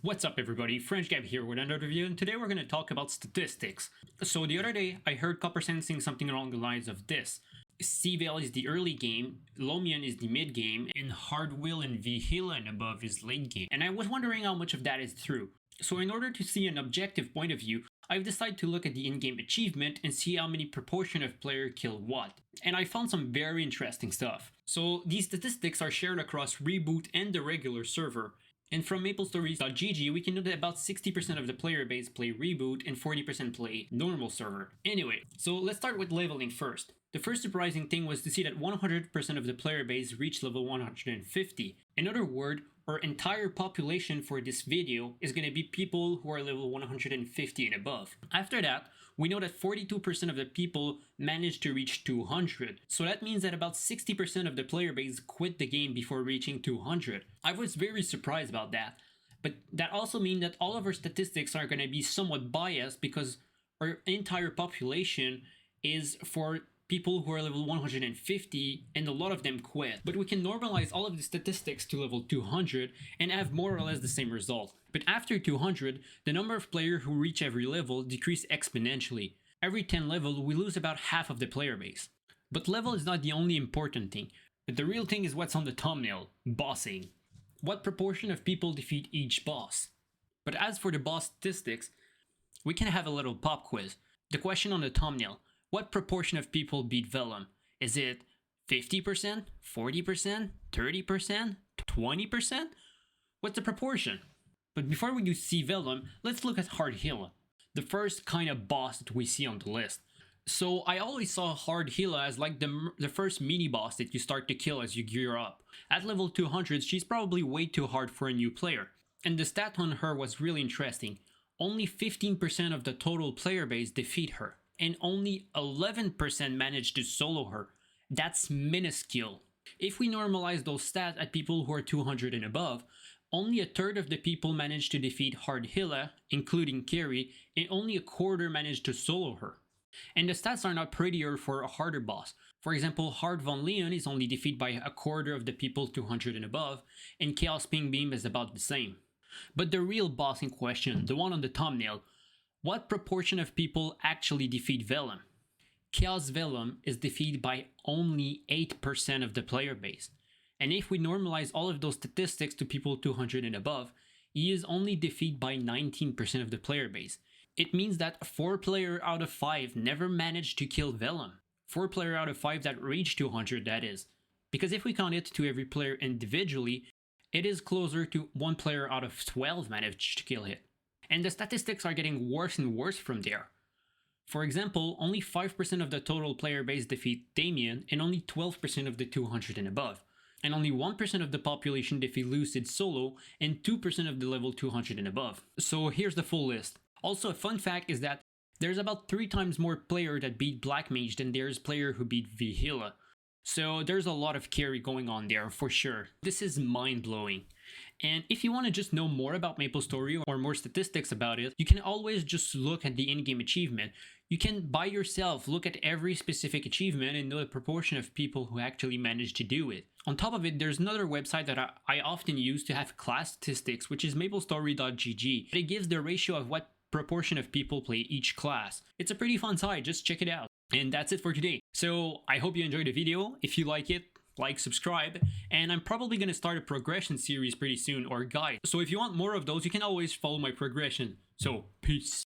What's up everybody, French Gab here with another video, and today we're going to talk about statistics. So the other day I heard Coppersen saying something along the lines of this. C-Veil is the early game, Lomian is the mid game, and Hardwill and Hila and above is late game. And I was wondering how much of that is true. So in order to see an objective point of view, I've decided to look at the in-game achievement and see how many proportion of player kill what. And I found some very interesting stuff. So these statistics are shared across Reboot and the regular server. And from Maplestory.gg, we can know that about 60% of the player base play Reboot and 40% play normal server. Anyway, so let's start with leveling first. The first surprising thing was to see that 100% of the player base reached level 150. In other words, our entire population for this video is going to be people who are level 150 and above. After that, we know that 42% of the people managed to reach 200. So that means that about 60% of the player base quit the game before reaching 200. I was very surprised about that. But that also means that all of our statistics are going to be somewhat biased because our entire population is for people who are level 150 and a lot of them quit. But we can normalize all of the statistics to level 200 and have more or less the same result. But after 200, the number of players who reach every level decrease exponentially. Every 10 levels, we lose about half of the player base. But level is not the only important thing. But the real thing is what's on the thumbnail, bossing. What proportion of people defeat each boss? But as for the boss statistics, we can have a little pop quiz. The question on the thumbnail, what proportion of people beat Vellum? Is it 50%, 40%, 30%, 20%? What's the proportion? But before we do see Vellum, let's look at Hila, the first kind of boss that we see on the list. So I always saw Hila as like the first mini boss that you start to kill as you gear up. At level 200, she's probably way too hard for a new player. And the stat on her was really interesting. Only 15% of the total player base defeat her. And only 11% managed to solo her. That's minuscule. If we normalize those stats at people who are 200 and above, only a third of the people managed to defeat Hila, including carry, and only a quarter managed to solo her. And the stats are not prettier for a harder boss. For example, Hard Von Leon is only defeated by a quarter of the people 200 and above, and Chaos Ping Beam is about the same. But the real boss in question, the one on the thumbnail, what proportion of people actually defeat Vellum? Chaos Vellum is defeated by only 8% of the player base. And if we normalize all of those statistics to people 200 and above, he is only defeated by 19% of the player base. It means that 4 players out of 5 never managed to kill Vellum. 4 players out of 5 that reach 200, that is. Because if we count it to every player individually, it is closer to 1 player out of 12 managed to kill it. And the statistics are getting worse and worse from there. For example, only 5% of the total player base defeat Damien and only 12% of the 200 and above. And only 1% of the population defeat Lucid solo and 2% of the level 200 and above. So here's the full list. Also, a fun fact is that there's about 3 times more players that beat Black Mage than there's players who beat Hila. So there's a lot of carry going on there for sure. This is mind-blowing. And if you want to just know more about Maplestory or more statistics about it, you can always just look at the in-game achievement. You can by yourself look at every specific achievement and know the proportion of people who actually managed to do it. On top of it, there's another website that I often use to have class statistics, which is Maplestory.gg. It gives the ratio of what proportion of people play each class. It's a pretty fun site, just check it out. And that's it for today. So I hope you enjoyed the video. If you like it, like, subscribe, and I'm probably going to start a progression series pretty soon or guide. So if you want more of those, you can always follow my progression. So peace.